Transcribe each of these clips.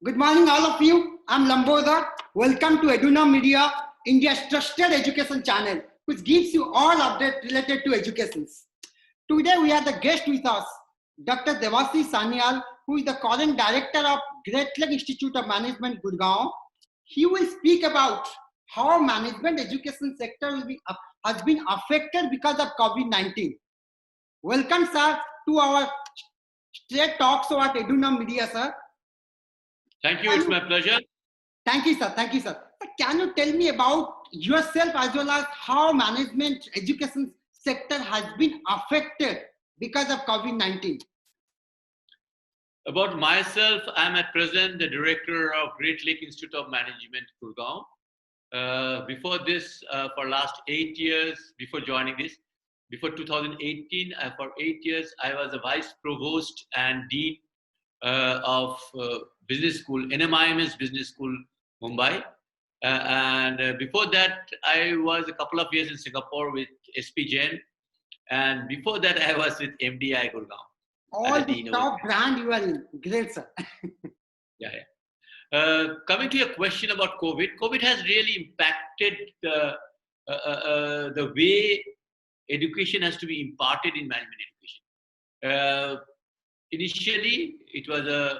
Good morning, all of you. I'm Lamboda. Welcome to Eduna Media, India's trusted education channel, which gives you all updates related to education. Today, we have the guest with us, Dr. Devasi Sanyal, who is the current director of Great Lake Institute of Management, Gurgaon. He will speak about how management education sector has been affected because of COVID-19. Welcome, sir, to our straight talks about Eduna Media, sir. Thank you. It's my pleasure. Thank you, sir. Thank you, sir. Can you tell me about yourself as well as how management education sector has been affected because of COVID-19? About myself, I'm at present the director of Great Lake Institute of Management, Gurgaon. Before this, for last 8 years, before joining this, before 2018, for 8 years, I was a vice provost and dean of business school, NMIMS Business School, Mumbai. And before that, I was a couple of years in Singapore with SP Jain. And before that, I was with MDI Gurgaon. All the top brand you are in. Great, sir. Coming to your question about COVID has really impacted the way education has to be imparted in management education. Initially, it was a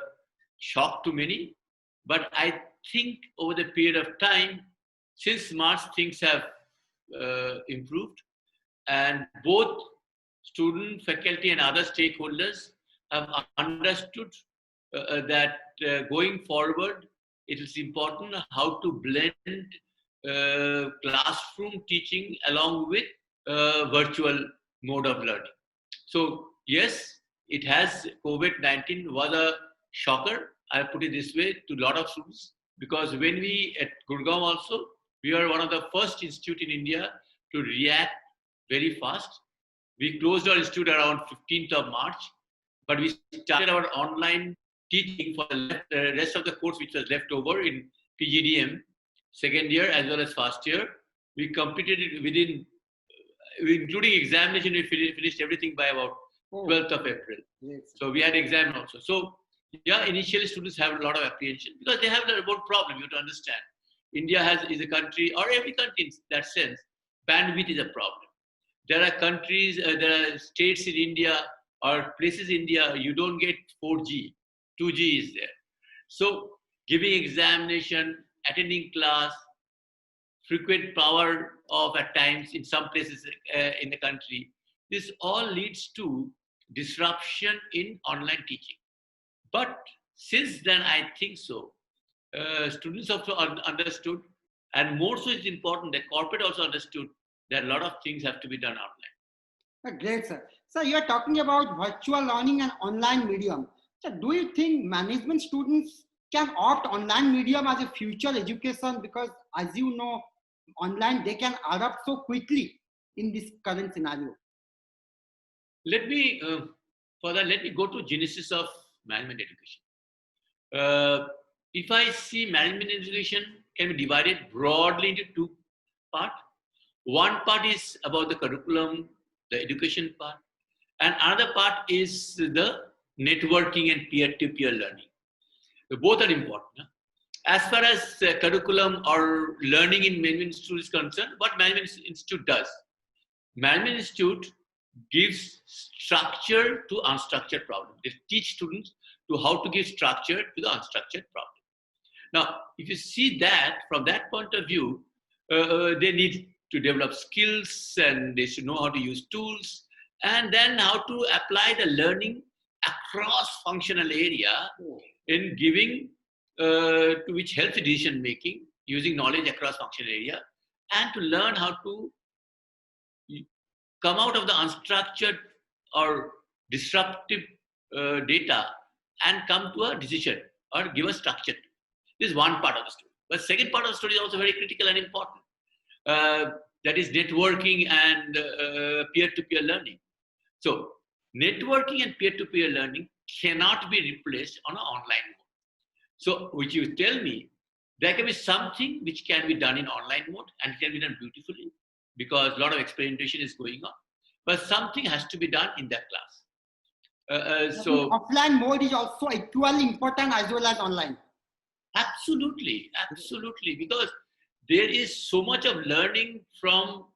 shock to many, but I think over the period of time, since March, things have improved, and both student, faculty, and other stakeholders have understood that going forward, it is important how to blend classroom teaching along with virtual mode of learning. So yes, it has, COVID-19 was a shocker, I'll put it this way, to a lot of students, because when we at Gurgaon also, we are one of the first institute in India to react very fast. We closed our institute around 15th of March, but we started our online teaching for the rest of the course which was left over in PGDM, second year as well as first year. We completed it within, including examination, we finished everything by about 12th of April. Yes. So we had exam also. So yeah, initially students have a lot of apprehension because they have a remote problem. You have to understand. India is a country, or every country in that sense, bandwidth is a problem. There are countries, there are states in India or places in India, you don't get 4G, 2G is there. So giving examination, attending class, frequent power off at times in some places in the country, this all leads to disruption in online teaching. But since then, I think so, students also understood, and more so it's important that corporate also understood that a lot of things have to be done online. Great, sir. So you are talking about virtual learning and online medium. So do you think management students can opt online medium as a future education? Because as you know, online they can adapt so quickly in this current scenario. Let me, further, let me go to genesis of management education. If I see management education can be divided broadly into two parts. One part is about the curriculum, the education part, and another part is the networking and peer-to-peer learning. Both are important. As far as curriculum or learning in Management Institute is concerned, what Management Institute does? Management Institute gives structure to unstructured problems. They teach students to how to give structure to the unstructured problem. Now, if you see that from that point of view, they need to develop skills and they should know how to use tools and then how to apply the learning across functional area in giving to which helps decision making using knowledge across functional area and to learn how to come out of the unstructured or disruptive data and come to a decision or give a structure. This is one part of the story. But second part of the story is also very critical and important. That is networking and peer-to-peer learning. So networking and peer-to-peer learning cannot be replaced on an online mode. So which you tell me, there can be something which can be done in online mode and can be done beautifully because a lot of experimentation is going on. But something has to be done in that class. So offline mode is also equally important as well as online. Absolutely, absolutely. Because there is so much of learning from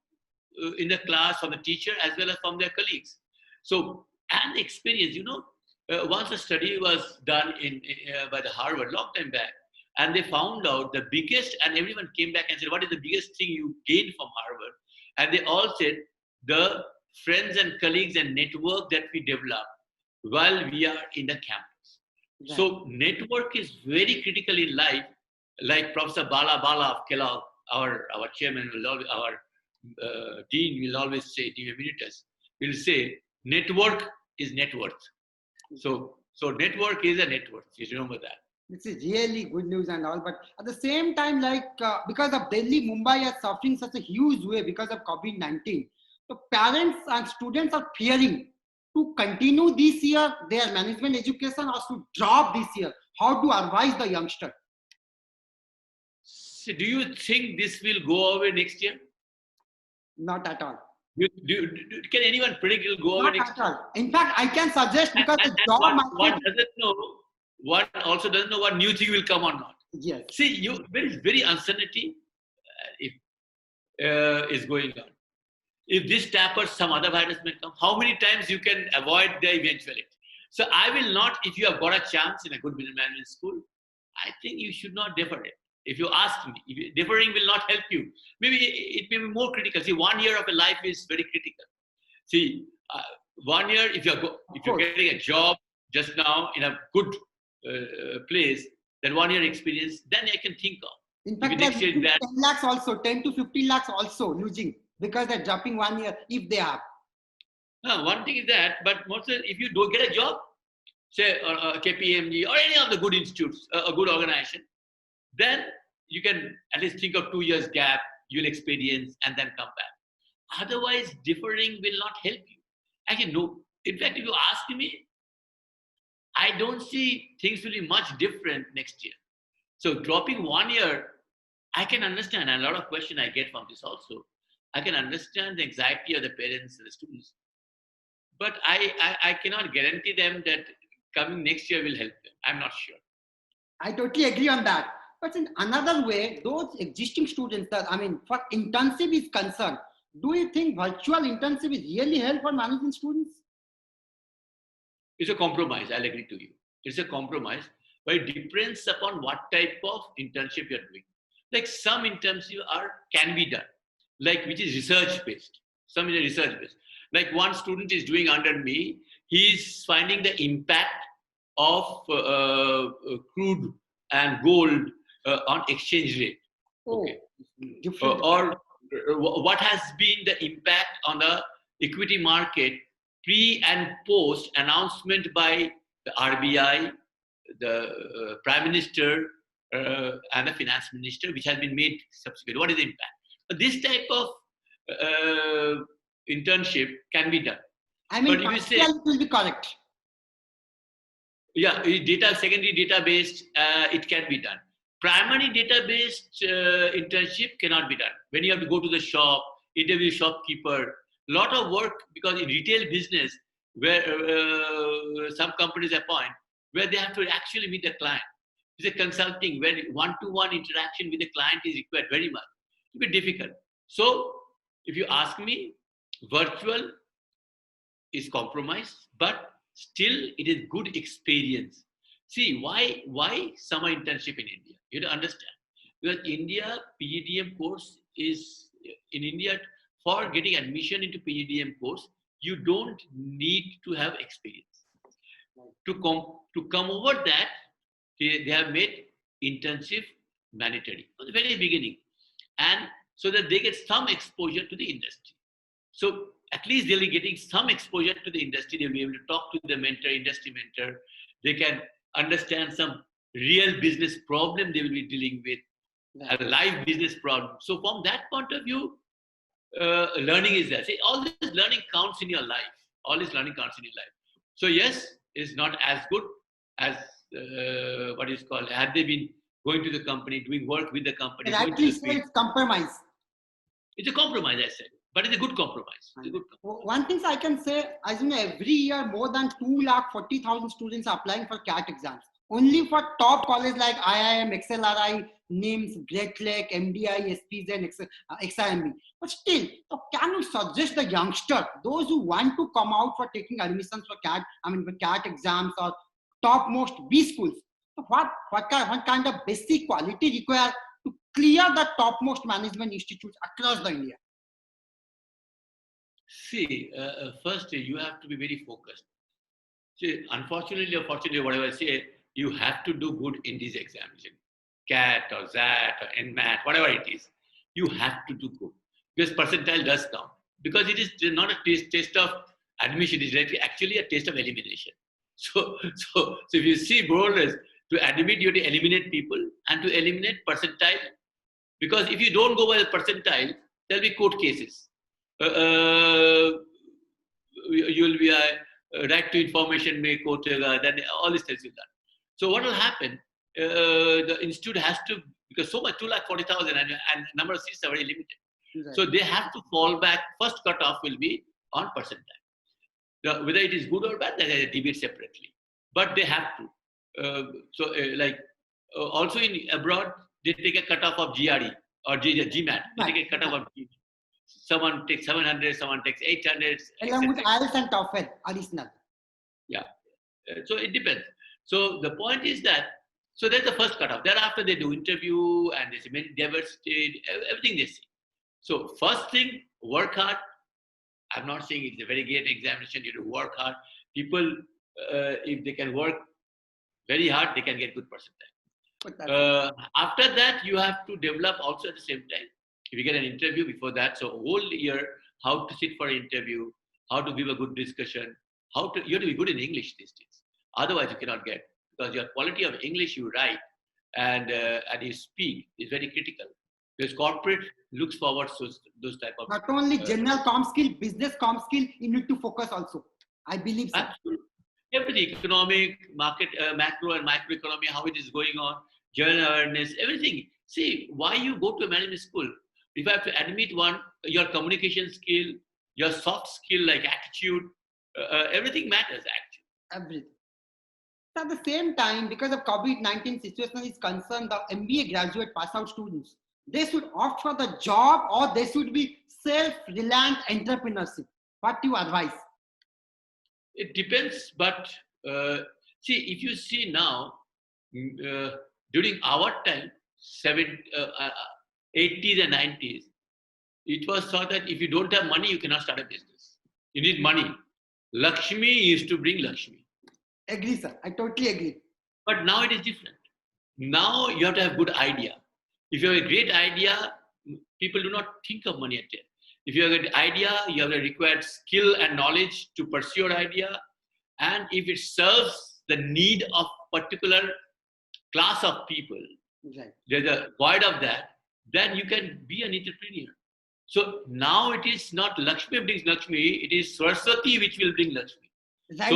in the class from the teacher as well as from their colleagues. So, and experience, once a study was done by the Harvard long time back, and they found out the biggest, and everyone came back and said, what is the biggest thing you gained from Harvard? And they all said, the friends and colleagues and network that we develop while we are in the campus. Right. So network is very critical in life. Like Professor Bala of Kellogg, our chairman, our dean will always say, Dean Emeritus, will say, network is net worth. So network is a net worth. You remember that. This is really good news and all, but at the same time, because of Delhi, Mumbai are suffering such a huge way because of COVID-19. So parents and students are fearing to continue this year their management education or to drop this year. How to advise the youngster? So do you think this will go away next year? Not at all. Can anyone predict it will go away Not next at year? all. In fact, I can suggest because the job one market. also doesn't know what new thing will come or not. Yes. See, there is very uncertainty is going on. If this tapers, some other virus may come. How many times you can avoid the eventuality? So I will not, if you have got a chance in a good business management school, I think you should not defer it. If you ask me, deferring will not help you. Maybe it may be more critical. See, 1 year of a life is very critical. See, 1 year, if you're getting a job just now in a good place, then 1 year experience, then I can think of. In fact, next year 10 lakhs also, 10 to 15 lakhs also losing because they're dropping 1 year if they have. One thing is that, but mostly if you don't get a job, say KPMG or any of the good institutes, a good organization, then you can at least think of 2 years gap, you'll experience and then come back. Otherwise, deferring will not help you. Actually, no. In fact, if you ask me, I don't see things will be much different next year. So dropping 1 year, I can understand, and a lot of questions I get from this also. I can understand the anxiety of the parents and the students. But I cannot guarantee them that coming next year will help them. I'm not sure. I totally agree on that. But in another way, those existing students that, for intensive is concerned, do you think virtual intensive is really help for managing students? It's a compromise. I'll agree to you. It's a compromise, but it depends upon what type of internship you're doing. Like some internship can be done, like which is research based. Some is research based. Like one student is doing under me, he's finding the impact of crude and gold on exchange rate. Okay. Or what has been the impact on the equity market pre and post announcement by the RBI, the Prime Minister, and the Finance Minister, which has been made subsequent. What is the impact? This type of internship can be done. But if you say it will be correct. Yeah, secondary data-based, it can be done. Primary data-based internship cannot be done. When you have to go to the shop, interview shopkeeper, lot of work, because in retail business, where some companies appoint, where they have to actually meet the client. It's a consulting, where one-to-one interaction with the client is required very much. It will be difficult. So, if you ask me, virtual is compromised, but still it is good experience. See, why summer internship in India? You have to understand. Because India, PGDM course is, in India, for getting admission into PGDM course, you don't need to have experience. To come over that, they have made internship mandatory from the very beginning. And so that they get some exposure to the industry. So at least they'll be getting some exposure to the industry. They'll be able to talk to the mentor, industry mentor. They can understand some real business problem they will be dealing with, a live business problem. So from that point of view, learning is there. See, all this learning counts in your life. All this learning counts in your life. So yes, it's not as good as what is called, had they been going to the company, doing work with the company. At least it's compromise. It's a compromise, I said. But it's a good compromise. It's a good compromise. One thing I can say, as in every year, more than 240,000 students are applying for CAT exams. only for top college like IIM, XLRI, NIMS, Great Lake, MDI, SPZ, and XIMB. But still, so can you suggest the youngster, those who want to come out for taking admissions for CAT exams or topmost B schools? So what kind of basic quality required to clear the topmost management institutes across the India? See, first you have to be very focused. See, unfortunately or fortunately, whatever I say, you have to do good in these examinations. CAT or ZAT or NMAT, whatever it is. You have to do good. Because percentile does count. Because it is not a test of admission, it is actually a test of elimination. So if you see more or less, to admit you have to eliminate people and to eliminate percentile. Because if you don't go by the percentile, there will be court cases. You'll be a right to information may court, then all this tells you that. So what will happen? The institute has to, because so much 240,000 and number of seats are very limited. Right. So they have to fall back. First cutoff will be on percentile. Whether it is good or bad, that is a debate separately. But they have to. Also in abroad, they take a cutoff of GRE or GMAT. They take a cutoff of GMAT. Someone takes 700, someone takes 800. Along with IELTS and TOEFL, additional. Yeah. So it depends. So the point is that, so that's the first cutoff. Thereafter they do interview and they see many diversity, everything they see. So first thing, work hard. I'm not saying it's a very great examination, you have to work hard. People, if they can work very hard, they can get good percentile. After that, you have to develop also at the same time. If you get an interview before that, so a whole year, how to sit for an interview, how to give a good discussion, you have to be good in English these days. Otherwise, you cannot get, because your quality of English you write and you speak is very critical. Because corporate looks forward to those type of. Not only general com skill, business com skill, you need to focus also. I believe so. Absolutely. Everything, economic, market, macro and microeconomy, how it is going on, general awareness, everything. See, why you go to a management school? If I have to admit one, your communication skill, your soft skill like attitude, everything matters actually. Everything. At the same time, because of COVID-19 situation is concerned, the MBA graduate pass out students, they should opt for the job or they should be self-reliant entrepreneurship. What do you advise? It depends, but see, if you see now, during our time, 80s and 90s, it was thought that if you don't have money, you cannot start a business. You need money. Lakshmi used to bring Lakshmi. Agree, sir. I totally agree. But now it is different. Now you have to have good idea. If you have a great idea, people do not think of money at all. If you have an idea, you have the required skill and knowledge to pursue your idea. And if it serves the need of particular class of people, right, there's a void of that, then you can be an entrepreneur. So now it is not Lakshmi brings Lakshmi, it is Saraswati which will bring Lakshmi. Right.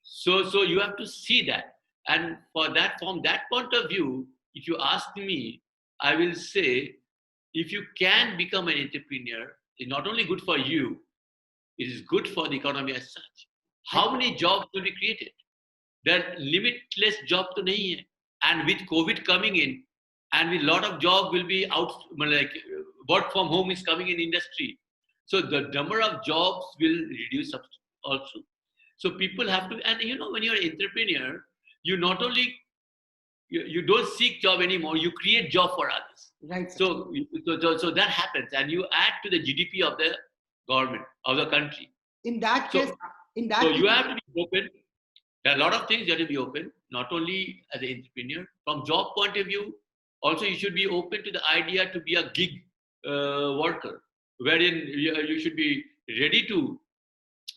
So you have to see that. And for that, from that point of view, if you ask me, I will say, if you can become an entrepreneur, it's not only good for you, it is good for the economy as such. How many jobs will be created? There are limitless jobs to nahi hai. And with COVID coming in, and with a lot of jobs will be out, like work from home is coming in industry. So the number of jobs will reduce also. So people have to, and you know, when you're an entrepreneur, you not only, you don't seek job anymore, you create job for others. Right. So that happens, and you add to the GDP of the government, of the country. In that case, so you have to be open. There are a lot of things that have to be open, not only as an entrepreneur. From job point of view, also you should be open to the idea to be a gig worker, wherein you should be ready to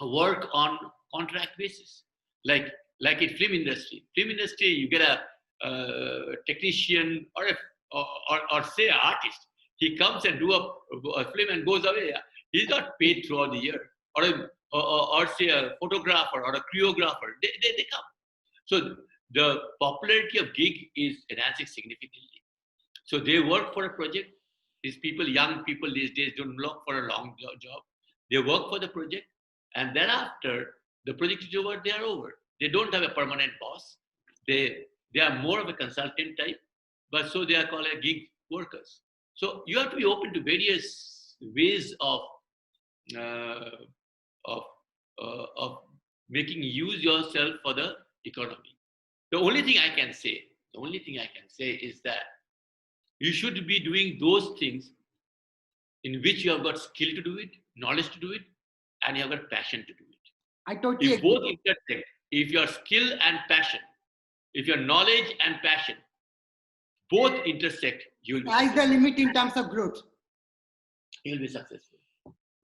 work on contract basis. Like in film industry. Film industry, you get a technician or say an artist. He comes and do a film and goes away. He's not paid throughout the year. Or say a photographer or a choreographer. They come. So the popularity of gig is enhancing significantly. So they work for a project. These people, young people these days, don't look for a long job. They work for the project, and thereafter the project is over, they are over. They don't have a permanent boss. they are more of a consultant type, but so they are called a gig workers. So you have to be open to various ways uh, of of making use yourself for the economy. The only thing I can say is that you should be doing those things in which you have got skill to do it, knowledge to do it, and you have got passion to do it. I totally If agree. both intersect, if your skill and passion, if your knowledge and passion both intersect, you will be Sky's the successful. limit in terms of growth. You'll be successful.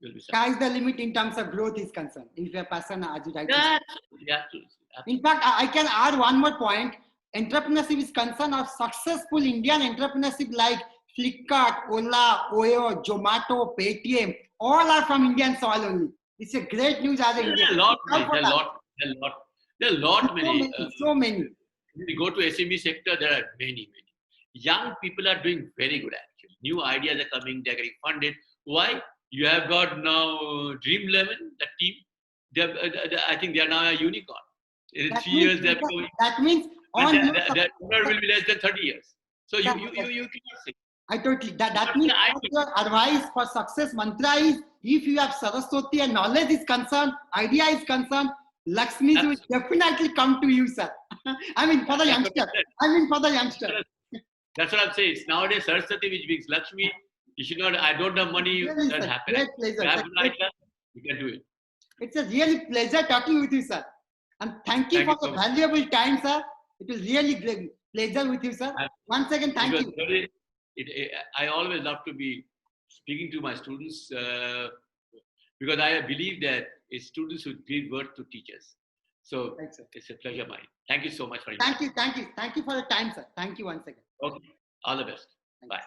You'll be successful. Sky's the limit in terms of growth is concerned. If you're passion, as you rightly said. Absolutely, absolutely. In fact, I can add one more point. Entrepreneurship is concerned of successful Indian entrepreneurship like Flipkart, Ola, Oyo, Zomato, Paytm, all are from Indian soil only. It's a great news as an There are Indian. a lot many. So many. If you go to SME sector, there are many. Young people are doing very good actually. New ideas are coming, they're getting funded. Why? You have got now Dream11, that team. I think they are now a unicorn. In 3 years, they're going. That means But on their owner will be less than 30 years. So you cannot say. I totally that means your advice for success mantra is if you have Saraswati and knowledge is concerned, idea is concerned, Lakshmi will definitely come to you, sir. I mean for the youngster. That's what I'm saying. Nowadays, Saraswati, which means Lakshmi, you should not. I don't have money. Really, Doesn't sir. happen. Great pleasure. You have an idea, you can do it. It's a really pleasure talking with you, sir. And thank you for the valuable time, sir. It was really great pleasure with you, sir. Once again, thank you. I always love to be speaking to my students because I believe that it's students who give worth to teachers. So it's a pleasure of mine. Thank you so much for inviting me. Thank you for the time, sir. Thank you once again. Okay. All the best. Bye.